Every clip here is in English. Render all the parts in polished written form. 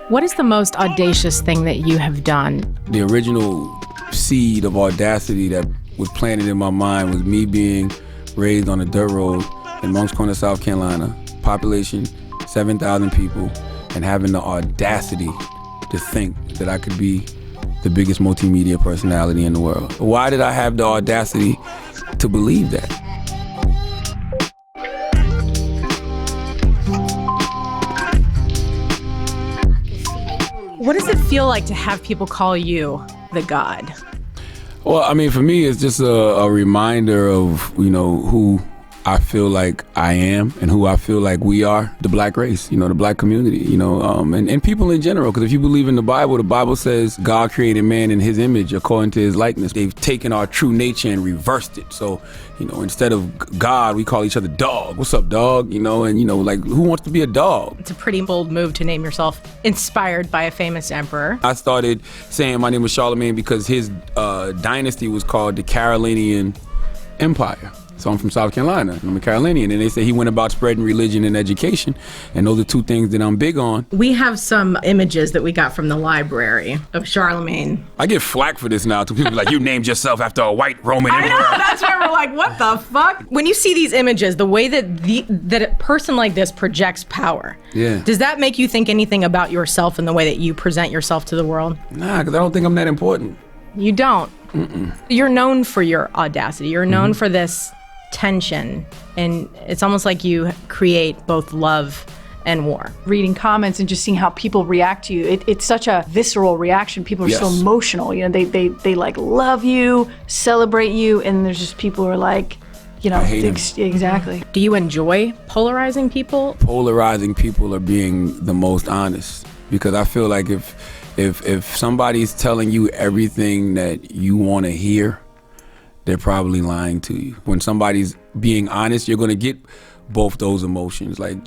What is the most audacious thing that you have done? The original seed of audacity that was planted in my mind was me being raised on a dirt road in Moncks Corner, South Carolina, population 7,000 people, and having the audacity to think that I could be the biggest multimedia personality in the world. Why did I have the audacity to believe that? What does it feel like to have people call you the God? Well, I mean, for me, it's just a reminder of, who I feel like I am and who I feel like we are, the black race, the black community, and people in general. Because if you believe in the Bible says God created man in his image according to his likeness. They've taken our true nature and reversed it. So, instead of God, we call each other dog. What's up, dog? Like, who wants to be a dog? It's a pretty bold move to name yourself inspired by a famous emperor. I started saying my name was Charlamagne because his dynasty was called the Carolinian Empire. So I'm from South Carolina, I'm a Carolinian, and they say he went about spreading religion and education, and those are two things that I'm big on. We have some images that we got from the library of Charlamagne. I get flack for this now, too. People are like, you named yourself after a white Roman emperor. I know, that's why we're like, what the fuck? When you see these images, the way that a person like this projects power, does that make you think anything about yourself and the way that you present yourself to the world? Nah, because I don't think I'm that important. You don't? Mm-mm. You're known for your audacity. You're known for this tension, and it's almost like you create both love and war. Reading comments and just seeing how people react to you, it's such a visceral reaction. People are so emotional. They like love you, celebrate you, and there's just people who are like, I hate them. Exactly. Do you enjoy polarizing people? Polarizing people are being the most honest, because I feel like if somebody's telling you everything that you want to hear, they're probably lying to you. When somebody's being honest, you're gonna get both those emotions. Like,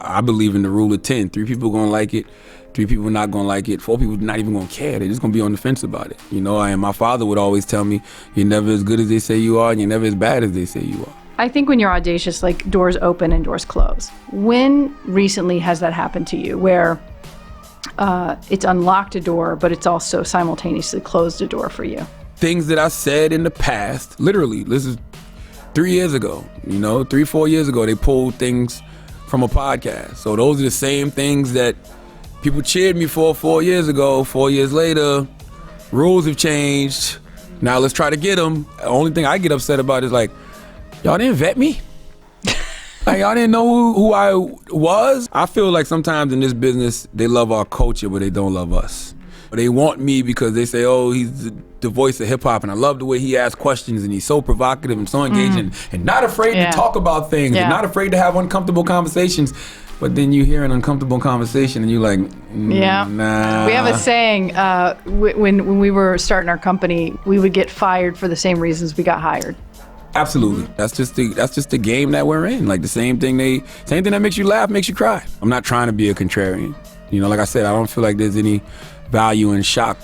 I believe in the rule of 10. 3 people gonna like it, 3 people not gonna like it, 4 people not even gonna care. They're just gonna be on the fence about it. And my father would always tell me, you're never as good as they say you are, and you're never as bad as they say you are. I think when you're audacious, like, doors open and doors close. When recently has that happened to you, where it's unlocked a door, but it's also simultaneously closed a door for you? Things that I said in the past, literally, this is 3 years ago, 3-4 years ago, they pulled things from a podcast. So those are the same things that people cheered me for 4 years ago. 4 years later, rules have changed. Now let's try to get them. The only thing I get upset about is like, y'all didn't vet me? Like, y'all didn't know who I was? I feel like sometimes in this business, they love our culture, but they don't love us. They want me because they say, oh, he's the voice of hip hop, and I love the way he asks questions, and he's so provocative and so engaging, and not afraid to talk about things, and not afraid to have uncomfortable conversations. But then you hear an uncomfortable conversation, and you're like, nah. We have a saying, when we were starting our company, we would get fired for the same reasons we got hired. Absolutely. That's just the game that we're in. Like, the same thing that makes you laugh makes you cry. I'm not trying to be a contrarian. Like I said, I don't feel like there's any value in shock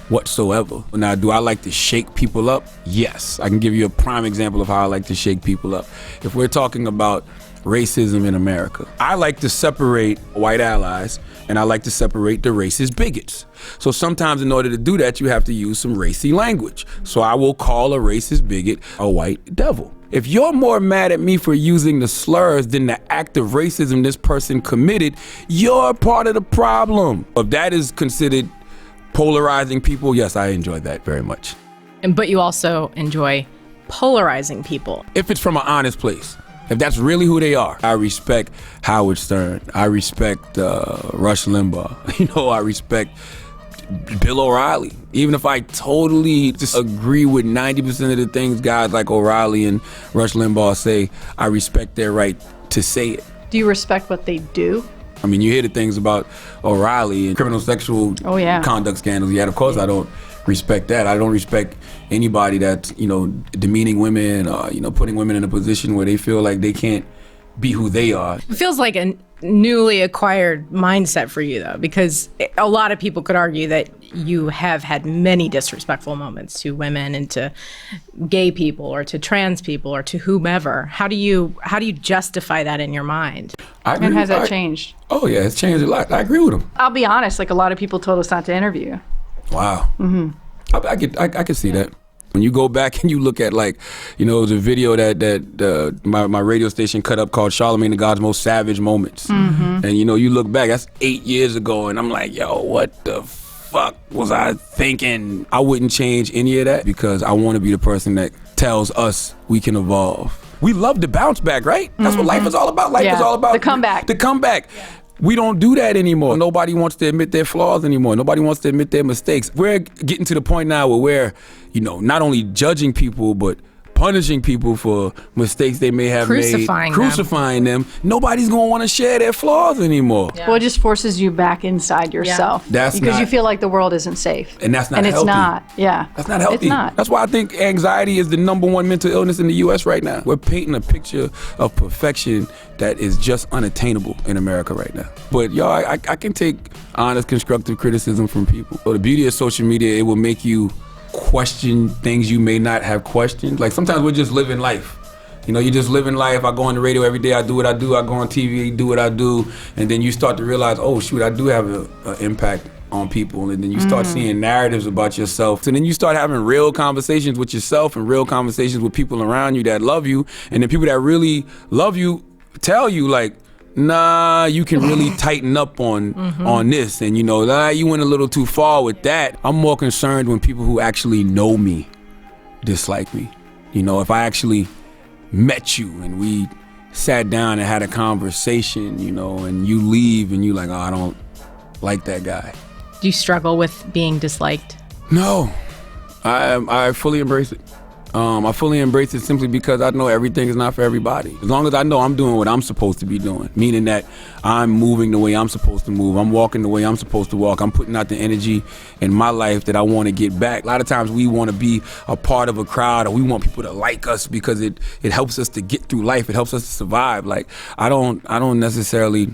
whatsoever. Now, do I like to shake people up? Yes. I can give you a prime example of how I like to shake people up. If we're talking about racism in America, I like to separate white allies, and I like to separate the racist bigots. So sometimes in order to do that, you have to use some racy language. So I will call a racist bigot a white devil. If you're more mad at me for using the slurs than the act of racism this person committed, you're part of the problem. If that is considered polarizing people, yes, I enjoy that very much. But you also enjoy polarizing people. If it's from an honest place, if that's really who they are. I respect Howard Stern. I respect Rush Limbaugh. I respect Bill O'Reilly. Even if I totally disagree with 90% of the things guys like O'Reilly and Rush Limbaugh say, I respect their right to say it. Do you respect what they do? I mean, you hear the things about O'Reilly and criminal sexual conduct scandals. Yeah, of course I don't respect that. I don't respect anybody that's, demeaning women, putting women in a position where they feel like they can't be who they are. It feels like newly acquired mindset for you, though, because a lot of people could argue that you have had many disrespectful moments to women and to gay people or to trans people or to whomever. How do you justify that in your mind? And has that changed? Oh yeah, it's changed a lot. I agree with him. I'll be honest, like a lot of people told us not to interview. Wow. Mm-hmm. I could see that. When you go back and you look at, like, you know, the video that my radio station cut up called Charlamagne Tha God's Most Savage Moments. Mm-hmm. And, you know, you look back, that's 8 years ago, and I'm like, yo, what the fuck was I thinking? I wouldn't change any of that because I want to be the person that tells us we can evolve. We love to bounce back, right? That's what life is all about. Life is all about the comeback. The comeback. Yeah. We don't do that anymore. Nobody wants to admit their flaws anymore. Nobody wants to admit their mistakes. We're getting to the point now where we're, you know, not only judging people, but punishing people for mistakes they may have made. Crucifying them. Nobody's going to want to share their flaws anymore. Yeah. Well, it just forces you back inside yourself. Yeah. Because you feel like the world isn't safe. And that's not healthy. And it's not. Yeah. That's not healthy. It's not. That's why I think anxiety is the #1 mental illness in the U.S. right now. We're painting a picture of perfection that is just unattainable in America right now. But y'all, I can take honest, constructive criticism from people. So the beauty of social media, it will make you question things you may not have questioned. Like sometimes we're just living life. You know, you're just living life. I go on the radio every day, I do what I do. I go on TV, do what I do. And then you start to realize, oh shoot, I do have an impact on people. And then you start seeing narratives about yourself. And then you start having real conversations with yourself and real conversations with people around you that love you. And then people that really love you tell you, like, nah, you can really tighten up on this. And, you know, nah, you went a little too far with that. I'm more concerned when people who actually know me dislike me. You know, if I actually met you and we sat down and had a conversation, you know, and you leave and you like, oh, I don't like that guy. Do you struggle with being disliked? No, I fully embrace it. I fully embrace it simply because I know everything is not for everybody. As long as I know I'm doing what I'm supposed to be doing, meaning that I'm moving the way I'm supposed to move, I'm walking the way I'm supposed to walk, I'm putting out the energy in my life that I want to get back. A lot of times we want to be a part of a crowd, or we want people to like us because it helps us to get through life. It helps us to survive. Like I don't necessarily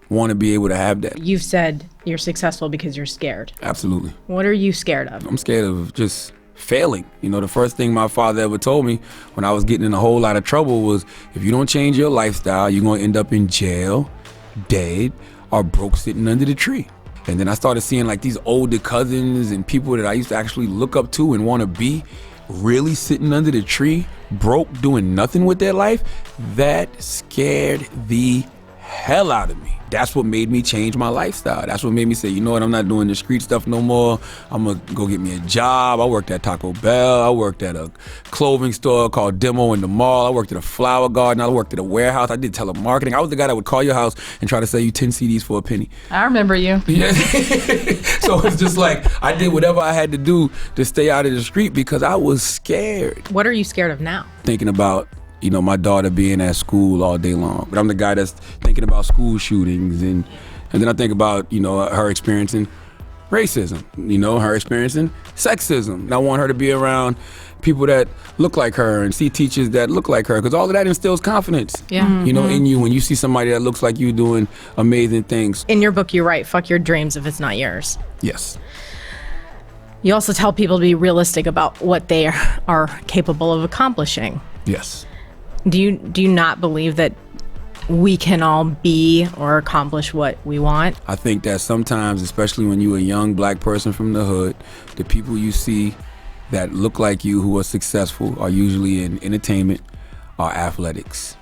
want to be able to have that. You've said you're successful because you're scared. Absolutely. What are you scared of? I'm scared of just failing. You know, the first thing my father ever told me when I was getting in a whole lot of trouble was, if you don't change your lifestyle, you're going to end up in jail, dead, or broke sitting under the tree. And then I started seeing like these older cousins and people that I used to actually look up to and want to be really sitting under the tree, broke, doing nothing with their life. That scared the hell out of me. That's what made me change my lifestyle. That's what made me say, you know what, I'm not doing the street stuff no more. I'm gonna go get me a job. I worked at Taco Bell. I worked at a clothing store called Demo in the mall. I worked at a flower garden. I worked at a warehouse. I did telemarketing. I was the guy that would call your house and try to sell you 10 CDs for a penny. I remember you. Yeah. So it's just like, I did whatever I had to do to stay out of the street because I was scared. What are you scared of now? Thinking about, you know, my daughter being at school all day long. But I'm the guy that's thinking about school shootings, and then I think about, you know, her experiencing racism, you know, her experiencing sexism. And I want her to be around people that look like her and see teachers that look like her, because all of that instills confidence, you know, in you when you see somebody that looks like you doing amazing things. In your book, you write, fuck your dreams if it's not yours. Yes. You also tell people to be realistic about what they are capable of accomplishing. Yes. Do you not believe that we can all be or accomplish what we want? I think that sometimes, especially when you're a young black person from the hood, the people you see that look like you who are successful are usually in entertainment or athletics.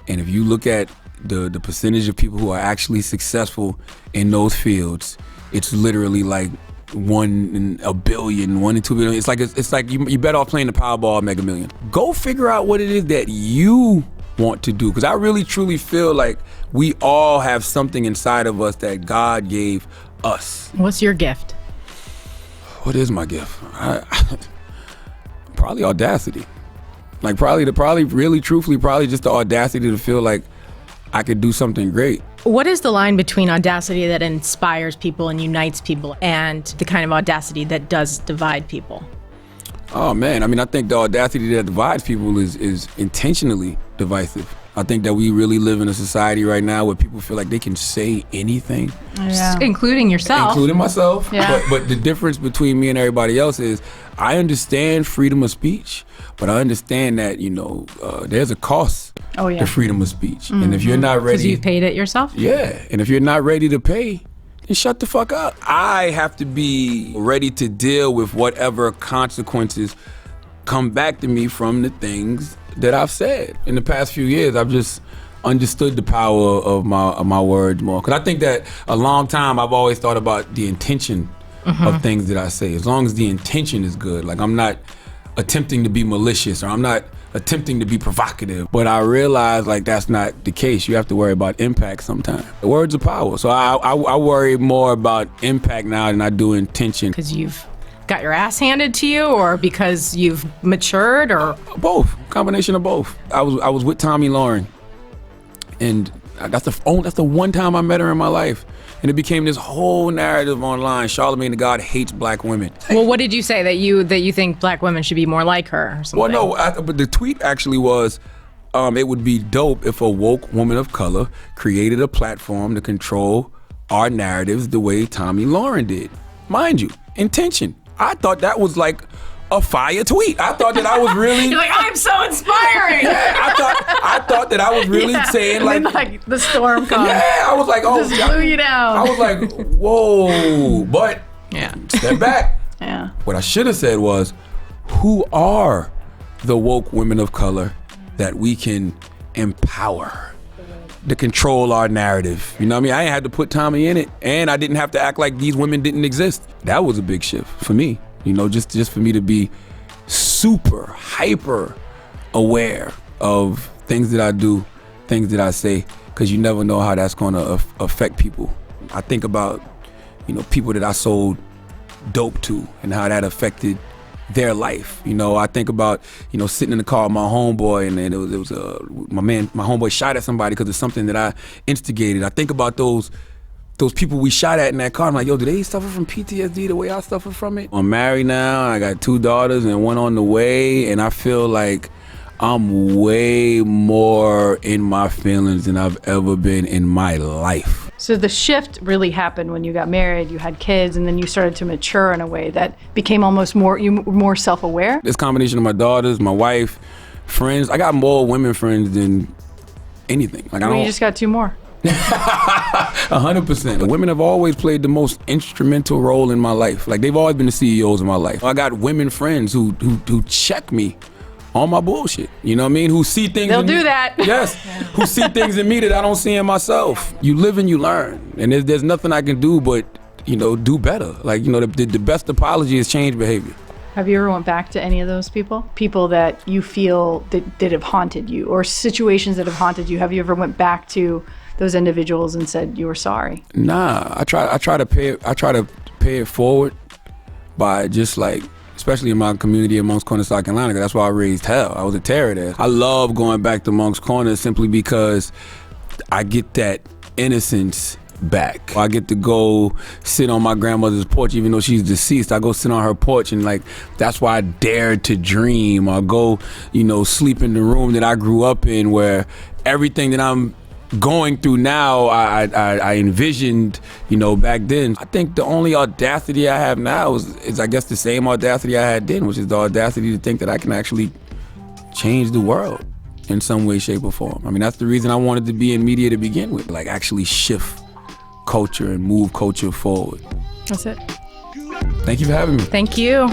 And if you look at the percentage of people who are actually successful in those fields, it's literally like 1 in a billion, 1 in 2 billion. It's like you better off playing the Powerball Mega Million. Go figure out what it is that you want to do, because I really truly feel like we all have something inside of us that God gave us. What's your gift? What is my gift? Probably audacity. Like probably really truthfully, probably just the audacity to feel like I could do something great. What is the line between audacity that inspires people and unites people and the kind of audacity that does divide people? Oh man, I mean, I think the audacity that divides people is intentionally divisive. I think that we really live in a society right now where people feel like they can say anything. Yeah. Including yourself. Including myself. Yeah. But the difference between me and everybody else is I understand freedom of speech, but I understand that, there's a cost to freedom of speech. And if you're not ready... Because you paid it yourself? Yeah. And if you're not ready to pay, then shut the fuck up. I have to be ready to deal with whatever consequences come back to me from the things that I've said. In the past few years, I've just understood the power of my words more. Because I think that a long time I've always thought about the intention of things that I say. As long as the intention is good, like I'm not attempting to be malicious or I'm not attempting to be provocative. But I realize like that's not the case. You have to worry about impact sometimes. The words are power. So I worry more about impact now than I do intention. Because you've got your ass handed to you, or because you've matured, or both. Combination of both. I was with Tomi Lahren, and that's the one time I met her in my life, and it became this whole narrative online. Charlamagne Tha God hates black women. Well, what did you say that you think black women should be more like her? Or something? Well, no, but the tweet actually was, it would be dope if a woke woman of color created a platform to control our narratives the way Tomi Lahren did. Mind you, intention. I thought that was like a fire tweet. I thought that I was really... You're like, I'm so inspiring. Yeah, I thought that I was really saying and then, the storm comes. Yeah, I was like, oh, just blew you down. I was like, whoa, but step back. Yeah. What I should have said was, who are the woke women of color that we can empower to control our narrative? You know what I mean? I ain't had to put Tomi in it, and I didn't have to act like these women didn't exist. That was a big shift for me. Just for me to be super hyper aware of things that I do, things that I say, because you never know how that's going to affect people. I think about, people that I sold dope to and how that affected their life. I think about, sitting in the car with my homeboy, and then it was my homeboy shot at somebody because of something that I instigated. I think about those people we shot at in that car. I'm like, yo, do they suffer from PTSD the way I suffer from it? I'm married now. I got 2 daughters and one on the way, and I feel like I'm way more in my feelings than I've ever been in my life. So the shift really happened when you got married, you had kids, and then you started to mature in a way that became almost more self-aware? This combination of my daughters, my wife, friends. I got more women friends than anything. Like, You just got 2 more. 100%. Women have always played the most instrumental role in my life. Like, they've always been the CEOs of my life. I got women friends who check me on my bullshit. You know what I mean? Who see things They'll in do me. that. Yes. Who see things in me that I don't see in myself. You live and you learn. And there's nothing I can do but, do better. Like, the best apology is change behavior. Have you ever went back to any of those people? People that you feel that have haunted you, or situations that have haunted you? Have you ever went back to those individuals and said you were sorry? Nah, I try to pay it forward by just like, especially in my community in Moncks Corner, South Carolina, because that's why I raised hell. I was a terror there. I love going back to Moncks Corner simply because I get that innocence back. I get to go sit on my grandmother's porch, even though she's deceased. I go sit on her porch, and like, that's why I dared to dream. I'll go, sleep in the room that I grew up in, where everything that I'm going through now, I envisioned, back then. I think the only audacity I have now is I guess the same audacity I had then, which is the audacity to think that I can actually change the world in some way, shape, or form. I mean, that's the reason I wanted to be in media to begin with, like actually shift culture and move culture forward. That's it. Thank you for having me. Thank you.